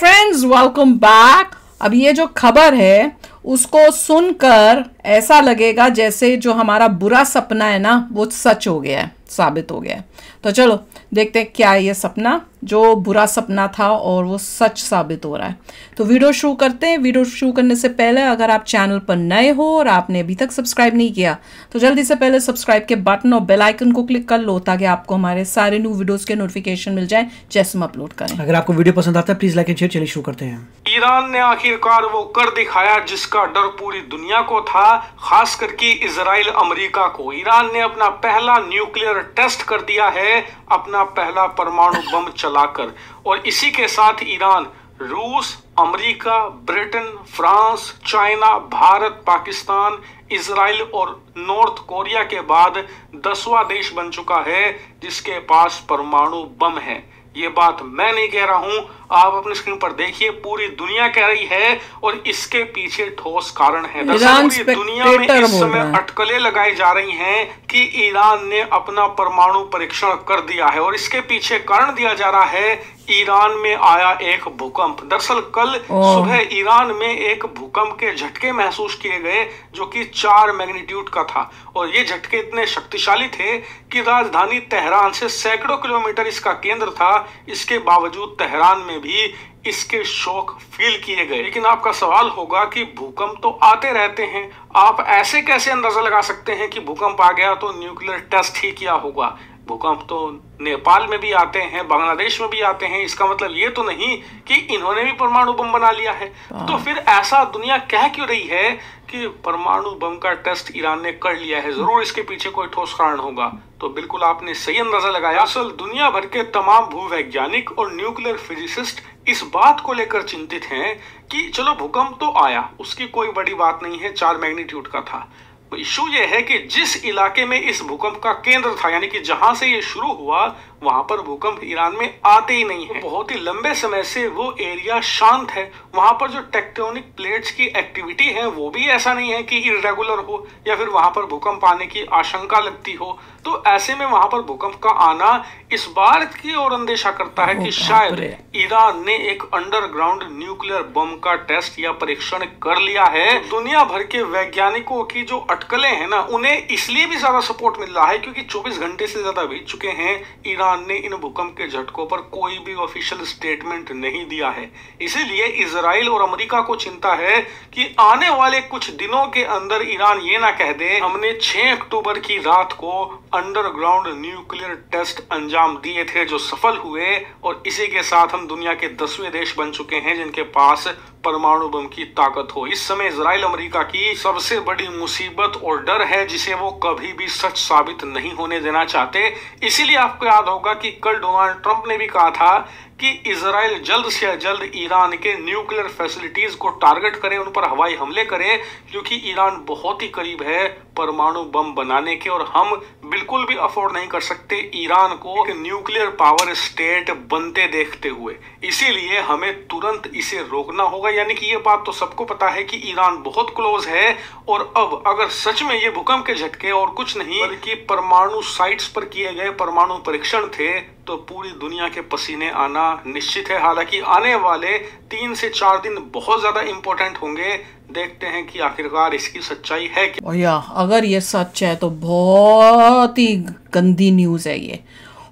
Friends, welcome back. अब ये जो खबर है उसको सुनकर ऐसा लगेगा जैसे जो हमारा बुरा सपना है ना वो सच हो गया है, साबित हो गया है। तो चलो देखते हैं क्या है ये सपना, जो बुरा सपना था और वो सच साबित हो रहा है। तो वीडियो शुरू करते हैं। वीडियो शुरू करने से पहले अगर आप चैनल पर नए हो और आपने अभी तक सब्सक्राइब नहीं किया तो जल्दी से पहले सब्सक्राइब के बटन और बेल आइकन को क्लिक कर लो ताकि आपको हमारे सारे न्यू वीडियोस के नोटिफिकेशन मिल जाए जैसे हम अपलोड करें। अगर आपको वीडियो पसंद आता है प्लीज लाइक एंड शेयर। चलिए शुरू करते हैं। ईरान ने आखिरकार वो कर दिखाया जिसका डर पूरी दुनिया को था, खास करके इजराइल अमेरिका को। ईरान ने अपना पहला न्यूक्लियर टेस्ट कर दिया है, अपना पहला परमाणु बम चलाकर। और इसी के साथ ईरान रूस, America, Britain, France, China, Bharat, Pakistan, Israel और नॉर्थ कोरिया के बाद 10वां देश बन चुका है जिसके पास परमाणु बम है। ये बात मैं नहीं कह रहा हूं, आप अपनी स्क्रीन पर देखिए, पूरी दुनिया कह रही है और इसके पीछे ठोस कारण है। पूरी दुनिया में इस समय अटकलें लगाई जा रही हैं कि ईरान ने अपना परमाणु परीक्षण कर दिया है और इसके पीछे कारण दिया जा रहा है ईरान में आया एक भूकंप। दरअसल कल सुबह ईरान में एक भूकंप के झटके महसूस किए गए जो कि 4 मैग्नीट्यूड का था और ये झटके इतने शक्तिशाली थे कि राजधानी तेहरान से सैकड़ों किलोमीटर इसका केंद्र था। इसके बावजूद तेहरान में भी इसके शॉक फील किए गए। लेकिन आपका सवाल होगा कि भूकंप तो आते रहते हैं, आप ऐसे कैसे अंदाजा लगा सकते हैं कि भूकंप आ गया तो न्यूक्लियर टेस्ट ही किया होगा। भूकंप तो नेपाल में भी आते हैं, बांग्लादेश में भी आते हैं, इसका मतलब ये तो नहीं कि इन्होंने भी परमाणु बम बना लिया है। तो फिर ऐसा दुनिया कह क्यों रही है कि परमाणु बम का टेस्ट ईरान ने कर लिया है, जरूर इसके पीछे कोई ठोस कारण होगा। तो बिल्कुल आपने सही अंदाजा लगाया। असल दुनिया भर के तमाम भूवैज्ञानिक और न्यूक्लियर फिजिसिस्ट इस बात को लेकर चिंतित हैं कि चलो भूकंप तो आया, उसकी कोई बड़ी बात नहीं है, 4 मैग्नीट्यूड का था। इशू ये है कि जिस इलाके में इस भूकंप का केंद्र था, यानी कि जहां से ये शुरू हुआ, वहां पर भूकंप ईरान में आते ही नहीं है। बहुत ही लंबे समय से वो एरिया शांत है। वहां पर जो टेक्टोनिक प्लेट्स की एक्टिविटी है वो भी ऐसा नहीं है कि इरेगुलर हो या फिर वहां पर भूकंप आने की आशंका लगती हो। तो ऐसे में वहां पर भूकंप का आना इस बात की ओर अंदेशा करता है कि शायद ईरान ने एक अंडरग्राउंड न्यूक्लियर बम का टेस्ट या परीक्षण कर लिया है। दुनिया भर के वैज्ञानिकों की जो अटकलें हैं ना, उन्हें इसलिए भी ज्यादा सपोर्ट मिल रहा है क्योंकि 24 घंटे से ज्यादा बीत चुके हैं, ईरान ने इन भूकंप के झटकों पर कोई भी ऑफिशियल स्टेटमेंट नहीं दिया है। इसीलिए इजराइल और अमेरिका को चिंता है कि आने वाले कुछ दिनों के अंदर ईरान ये ना कह दे हमने 6 अक्टूबर की रात को अंडरग्राउंड न्यूक्लियर टेस्ट अंजाम दिए थे जो सफल हुए, और इसी के साथ हम दुनिया के 10वें देश बन चुके हैं जिनके पास परमाणु बम की ताकत हो। इस समय इजराइल अमेरिका की सबसे बड़ी मुसीबत और डर है जिसे वो कभी भी सच साबित नहीं होने देना चाहते। इसीलिए आपको याद होगा कि कल डोनाल्ड ट्रंप ने भी कहा था कि इजराइल जल्द से जल्द ईरान के न्यूक्लियर फैसिलिटीज को टारगेट करे, उन पर हवाई हमले करे, क्योंकि ईरान बहुत ही करीब है परमाणु बम बनाने के और हम बिल्कुल भी अफोर्ड नहीं कर सकते ईरान को एक न्यूक्लियर पावर स्टेट बनते देखते हुए। इसीलिए हमें तुरंत इसे रोकना होगा। यानी कि ये बात तो सबको पता है कि ईरान बहुत क्लोज है और अब अगर सच में ये भूकंप के झटके और कुछ नहीं बल्कि परमाणु साइट्स पर किए गए परमाणु परीक्षण थे तो पूरी दुनिया के पसीने आना निश्चित है। हालांकि आने वाले 3 से 4 दिन बहुत ज्यादा इंपॉर्टेंट होंगे। देखते हैं कि आखिरकार इसकी सच्चाई है क्या। और या अगर ये सच है तो बहुत ही गंदी न्यूज है ये।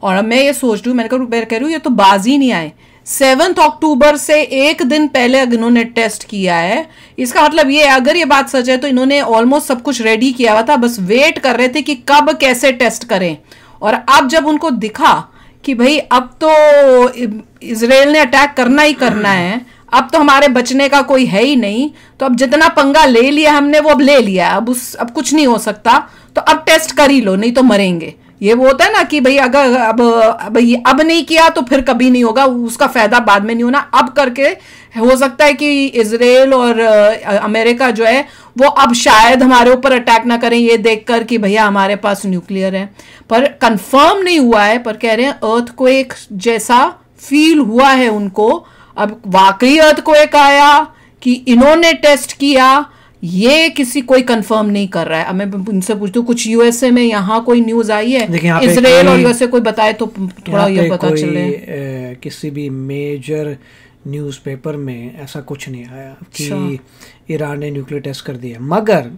और अब मैं ये सोच रही हूँ, मैंने कह रही हूँ ये तो बाजी नहीं आए। 7 अक्टूबर से एक दिन पहले अगर इन्होंने टेस्ट किया है, इसका मतलब ये अगर ये बात सच है तो इन्होंने ऑलमोस्ट सब कुछ रेडी किया हुआ था, बस वेट कर रहे थे कि कब कैसे टेस्ट करें। और अब जब उनको दिखा कि भाई अब तो इजराइल ने अटैक करना ही करना है, अब तो हमारे बचने का कोई है ही नहीं, तो अब जितना पंगा ले लिया हमने वो अब ले लिया, अब कुछ नहीं हो सकता, तो अब टेस्ट कर ही लो नहीं तो मरेंगे। ये वो होता है ना कि भाई अगर अब नहीं किया तो फिर कभी नहीं होगा, उसका फायदा बाद में नहीं होना, अब करके हो सकता है कि इजराइल और अमेरिका जो है वो अब शायद हमारे ऊपर अटैक ना करें ये देखकर कि भैया हमारे पास न्यूक्लियर है। पर कंफर्म नहीं हुआ है, पर कह रहे हैं अर्थक्वेक जैसा फील हुआ है उनको। अब वाकई अर्थक्वेक आया कि इन्होंने टेस्ट किया, ये किसी कोई कंफर्म नहीं कर रहा है। अब मैं उनसे पूछती हूँ कुछ यूएसए में यहाँ कोई न्यूज आई है, इजराइल और यूएसए कोई बताए तो थोड़ा ये पता चले। किसी भी मेजर न्यूज़पेपर में ऐसा कुछ नहीं आया कि ईरान ने न्यूक्लियर टेस्ट कर दिया। मगर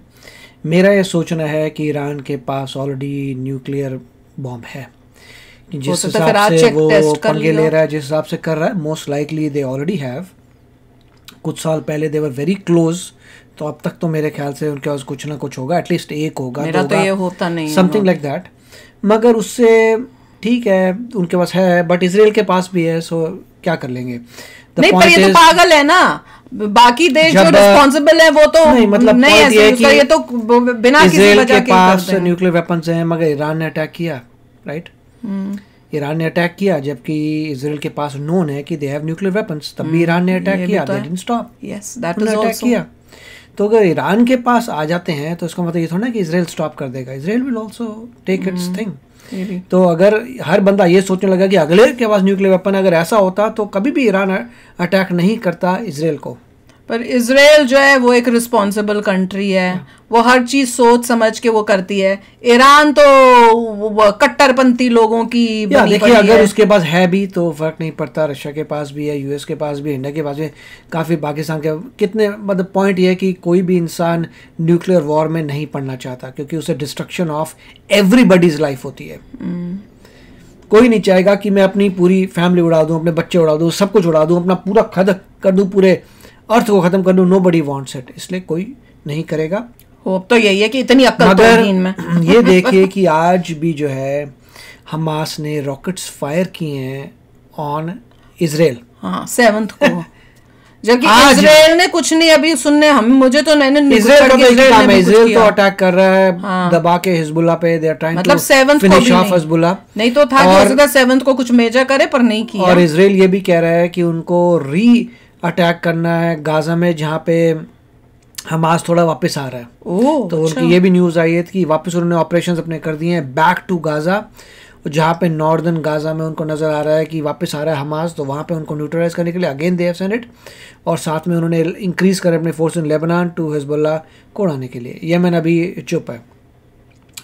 मेरा ये सोचना है कि ईरान के पास ऑलरेडी न्यूक्लियर बॉम्ब है, जिस हिसाब से वो पंगे ले रहा है, जिस हिसाब से कर रहा है, most likely they already have. कुछ साल पहले दे वर वेरी क्लोज, तो अब तक तो मेरे ख्याल से उनके पास कुछ ना कुछ होगा, एटलीस्ट एक होगा, मेरा तो ये होता नहीं, समथिंग लाइक दैट। मगर उससे ठीक है उनके पास है, बट इसराइल के पास भी है, सो क्या कर लेंगे। नहीं, पर ये तो पागल है ना, बाकी देश जो रिस्पॉन्सिबल है वो तो नहीं, मतलब नहीं ऐसे उसका, ये तो बिना किसी वजह के पास न्यूक्लियर वेपन्स हैं, मगर ईरान ने अटैक किया, राइट? ईरान ने अटैक किया, जबकि इसराइल के पास नोन है कि दे हैव न्यूक्लियर वेपन्स, तब भी ईरान ने अटैक किया, they didn't stop, yes that is also किया। तो अगर ईरान के पास आ जाते हैं तो इसका मतलब ये थोड़ा ना कि इसराइल स्टॉप कर देगा, Israel will also take its thing. तो अगर हर बंदा ये सोचने लगा कि अगले के पास न्यूक्लियर वेपन, अगर ऐसा होता तो कभी भी ईरान अटैक नहीं करता इसराइल को। पर इसराइल जो है वो एक रिस्पॉन्सिबल कंट्री है, वो हर चीज सोच समझ के वो करती है। ईरान तो कट्टरपंथी लोगों की बनी देखिए, अगर उसके पास है भी तो फर्क नहीं पड़ता, रशिया के पास भी है, यूएस के पास भी, इंडिया के पास भी, काफ़ी पाकिस्तान के कितने, मतलब पॉइंट ये है कि कोई भी इंसान न्यूक्लियर वॉर में नहीं पड़ना चाहता, क्योंकि उसे डिस्ट्रक्शन ऑफ एवरीबडीज लाइफ होती है। कोई नहीं चाहेगा कि मैं अपनी पूरी फैमिली उड़ा दूं, अपने बच्चे उड़ा दूं, सब कुछ उड़ा दूं, अपना पूरा खत्म कर दूं, पूरे अर्थ को खत्म कर दूं। नोबडी वांट्स इट, इसलिए कोई नहीं करेगा। होप तो यही है कि इतनी अक्ल तो है इनमें। ये देखिए कि आज भी जो है हमास ने रॉकेट्स फायर किए हैं ऑन इजराइल, हाँ 7th को, जबकि इजराइल ने कुछ नहीं अभी सुनने मुझे तो इजराइल तो अटैक कर रहा है, हाँ। दबा के हिजबुल्लाह पे, they are trying to finish off Hezbollah. नहीं तो था कि हो सकता 7th को कुछ मेजर करे, पर नहीं किया। और इजराइल ये भी कह रहा है कि उनको री अटैक करना है गाजा में, जहाँ पे हमास थोड़ा वापस आ रहा है। तो अच्छा। उनकी ये भी न्यूज़ आई है कि वापस उन्होंने ऑपरेशंस अपने कर दिए हैं बैक टू गाजा, जहाँ पे नॉर्दर्न गाजा में उनको नज़र आ रहा है कि वापस आ रहा है हमास, तो वहाँ पे उनको न्यूट्रलाइज करने के लिए again they have sent it. और साथ में उन्होंने इंक्रीज करे अपने force in Lebanon to Hezbollah को उड़ाने के लिए। यमन अभी चुप है,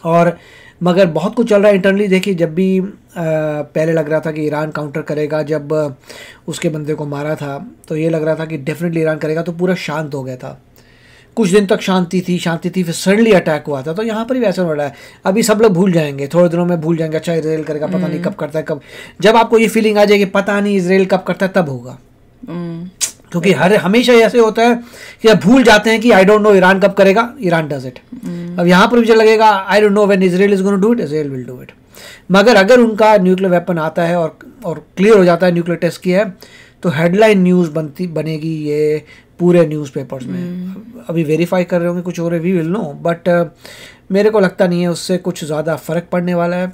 और मगर बहुत कुछ चल रहा है इंटरनली। देखिए, जब भी पहले लग रहा था कि ईरान काउंटर करेगा, जब उसके बंदे को मारा था तो ये लग रहा था कि डेफिनेटली ईरान करेगा, तो पूरा शांत हो गया था। कुछ दिन तक शांति थी, फिर सडनली अटैक हुआ था। तो यहाँ पर भी वैसा हो रहा है, अभी सब लोग भूल जाएंगे, थोड़े दिनों में भूल जाएंगे, अच्छा इसराइल करेगा, पता नहीं कब करता है, कब। जब आपको ये फीलिंग आ जाएगी पता नहीं इसराइल कब करता है, तब होगा। क्योंकि हमेशा ऐसे होता है कि आप भूल जाते हैं कि आई डोंट नो ईरान कब करेगा, ईरान डज इट। अब यहाँ पर मुझे लगेगा I don't know when Israel is gonna do it, Israel will do it. मगर अगर उनका न्यूक्लियर वेपन आता है और क्लियर हो जाता है न्यूक्लियर टेस्ट किया है, तो हेडलाइन न्यूज़ बनेगी ये पूरे न्यूज़पेपर्स में। अभी वेरीफाई कर रहे होंगे कुछ और, वी विल नो, बट मेरे को लगता नहीं है उससे कुछ ज़्यादा फ़र्क पड़ने वाला है।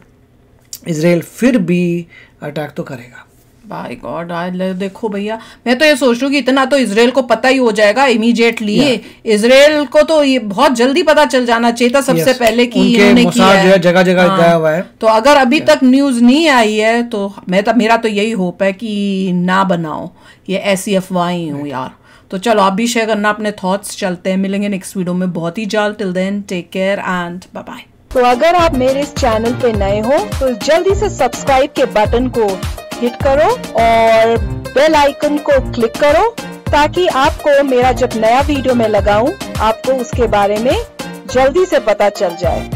इजराइल फिर भी अटैक तो करेगा। बाय गॉड, देखो भैया, मैं तो ये सोच रही हूँ कि इतना तो इजराइल को पता ही हो जाएगा इमीडिएटली। इजराइल को तो ये बहुत जल्दी पता चल जाना चाहिए था सबसे पहले कि इन्होंने किया है, जगह जगह गया हुआ है। तो अगर अभी तक न्यूज नहीं आई है तो मेरा तो यही होप है कि ना बनाओ, ये ऐसी अफवाहें हो यार। तो चलो आप भी शेयर करना अपने थॉट्स। चलते हैं, मिलेंगे नेक्स्ट वीडियो में बहुत ही जल्द। Till then take care and bye bye. तो अगर आप मेरे इस चैनल पे नए हो तो जल्दी से सब्सक्राइब के बटन को हिट करो और बेल आइकन को क्लिक करो, ताकि आपको मेरा जब नया वीडियो मैं लगाऊं आपको उसके बारे में जल्दी से पता चल जाए।